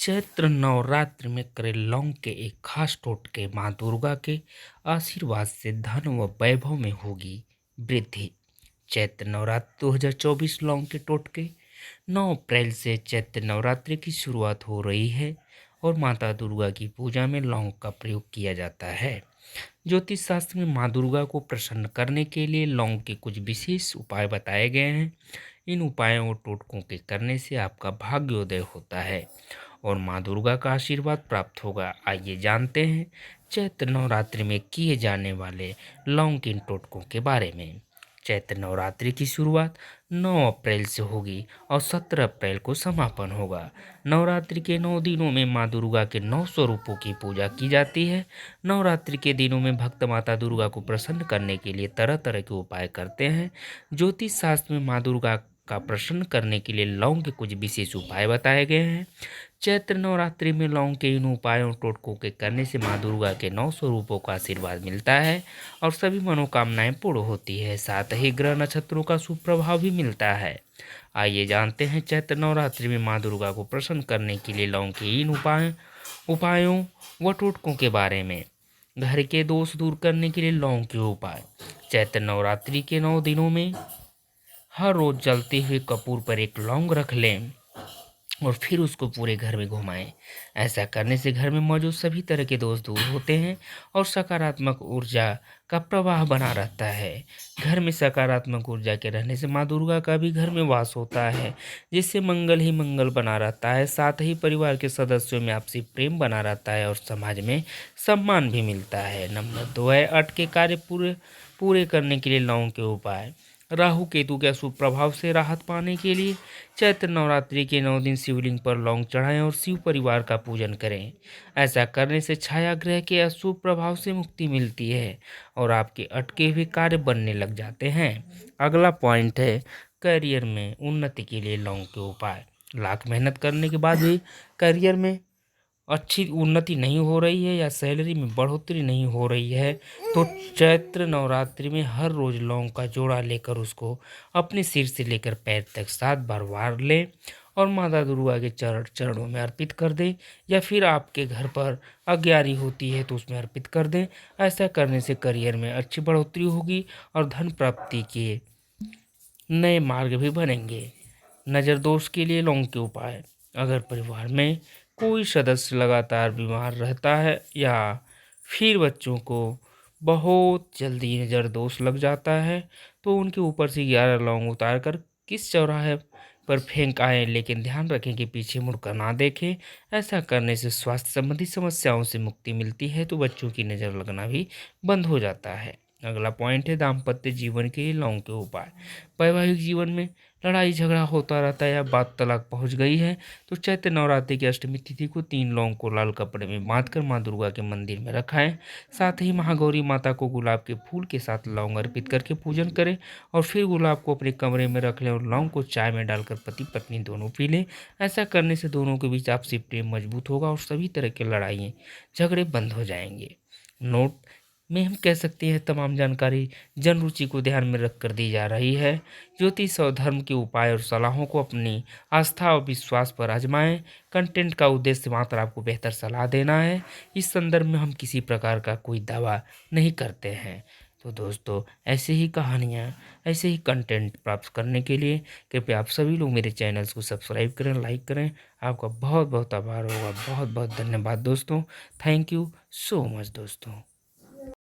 चैत्र नवरात्र में करें लौंग के एक खास टोटके माँ दुर्गा के आशीर्वाद से धन व वैभव में होगी वृद्धि। चैत्र नवरात्र 2024 लौंग के टोटके 9 अप्रैल से चैत्र नवरात्रि की शुरुआत हो रही है और माता दुर्गा की पूजा में लौंग का प्रयोग किया जाता है। ज्योतिष शास्त्र में माँ दुर्गा को प्रसन्न करने के लिए लौंग के कुछ विशेष उपाय बताए गए हैं। इन उपायों और टोटकों के करने से आपका भाग्योदय होता है और माँ दुर्गा का आशीर्वाद प्राप्त होगा। आइए जानते हैं चैत्र नवरात्रि में किए जाने वाले लौंग के इन टोटकों के बारे में। चैत्र नवरात्रि की शुरुआत 9 अप्रैल से होगी और 17 अप्रैल को समापन होगा। नवरात्रि के 9 दिनों में माँ दुर्गा के 9 स्वरूपों की पूजा की जाती है। नवरात्रि के दिनों में भक्त माता दुर्गा को प्रसन्न करने के लिए तरह तरह के उपाय करते हैं। ज्योतिष शास्त्र में माँ दुर्गा का प्रसन्न करने के लिए लौंग के कुछ विशेष उपाय बताए गए हैं। चैत्र नवरात्रि में लौंग के इन उपायों टोटकों के करने से माँ दुर्गा के 9 स्वरूपों का आशीर्वाद मिलता है और सभी मनोकामनाएं पूर्ण होती है। साथ ही ग्रह नक्षत्रों का शुभ प्रभाव भी मिलता है। आइए जानते हैं चैत्र नवरात्रि में माँ दुर्गा को प्रसन्न करने के लिए लौंग के इन उपायों व टोटकों के बारे में। घर के दोष दूर करने के लिए लौंग के उपाय। चैत्र नवरात्रि के 9 दिनों में हर रोज जलते हुए कपूर पर एक लौंग रख लें और फिर उसको पूरे घर में घुमाएं। ऐसा करने से घर में मौजूद सभी तरह के दोष दूर होते हैं और सकारात्मक ऊर्जा का प्रवाह बना रहता है। घर में सकारात्मक ऊर्जा के रहने से माँ दुर्गा का भी घर में वास होता है, जिससे मंगल ही मंगल बना रहता है। साथ ही परिवार के सदस्यों में आपसी प्रेम बना रहता है और समाज में सम्मान भी मिलता है। नंबर 2 है अटके कार्य पूरे करने के लिए लौंग के उपाय। राहु केतु के अशुभ प्रभाव से राहत पाने के लिए चैत्र नवरात्रि के 9 दिन शिवलिंग पर लौंग चढ़ाएं और शिव परिवार का पूजन करें। ऐसा करने से छाया ग्रह के अशुभ प्रभाव से मुक्ति मिलती है और आपके अटके हुए कार्य बनने लग जाते हैं। अगला पॉइंट है करियर में उन्नति के लिए लौंग के उपाय। लाख मेहनत करने के बाद भी करियर में अच्छी उन्नति नहीं हो रही है या सैलरी में बढ़ोतरी नहीं हो रही है तो चैत्र नवरात्रि में हर रोज लौंग का जोड़ा लेकर उसको अपने सिर से लेकर पैर तक 7 बार वार लें और माता दुर्गा के चरणों में अर्पित कर दें, या फिर आपके घर पर अग्यारी होती है तो उसमें अर्पित कर दें। ऐसा करने से करियर में अच्छी बढ़ोतरी होगी और धन प्राप्ति के नए मार्ग भी बनेंगे। नज़र दोष के लिए लौंग के उपाय। अगर परिवार में कोई सदस्य लगातार बीमार रहता है या फिर बच्चों को बहुत जल्दी नज़र दोष लग जाता है तो उनके ऊपर से 11 लौंग उतार कर किस चौराहे पर फेंक आएँ, लेकिन ध्यान रखें कि पीछे मुड़कर ना देखें। ऐसा करने से स्वास्थ्य संबंधी समस्याओं से मुक्ति मिलती है तो बच्चों की नज़र लगना भी बंद हो जाता है। अगला पॉइंट है दाम्पत्य जीवन के लिए लौंग के उपाय। वैवाहिक जीवन में लड़ाई झगड़ा होता रहता है या बात तलाक पहुंच गई है तो चैत्र नवरात्रि की अष्टमी तिथि को 3 लौंग को लाल कपड़े में बांधकर माँ दुर्गा के मंदिर में रखाएं। साथ ही महागौरी माता को गुलाब के फूल के साथ लौंग अर्पित करके पूजन करें और फिर गुलाब को अपने कमरे में रख लें और लौंग को चाय में डालकर पति पत्नी दोनों पी लें। ऐसा करने से दोनों के बीच आपसी प्रेम मजबूत होगा और सभी तरह के लड़ाइयाँ झगड़े बंद हो जाएंगे। नोट में हम कह सकते हैं तमाम जानकारी जन रुचि को ध्यान में रखकर दी जा रही है। ज्योतिष और धर्म के उपाय और सलाहों को अपनी आस्था और विश्वास पर आजमाएं। कंटेंट का उद्देश्य मात्र आपको बेहतर सलाह देना है। इस संदर्भ में हम किसी प्रकार का कोई दावा नहीं करते हैं। तो दोस्तों ऐसे ही कहानियाँ, ऐसे ही कंटेंट प्राप्त करने के लिए कृपया आप सभी लोग मेरे चैनल्स को सब्सक्राइब करें, लाइक करें। आपका बहुत बहुत आभार होगा। बहुत बहुत धन्यवाद दोस्तों। थैंक यू सो मच दोस्तों।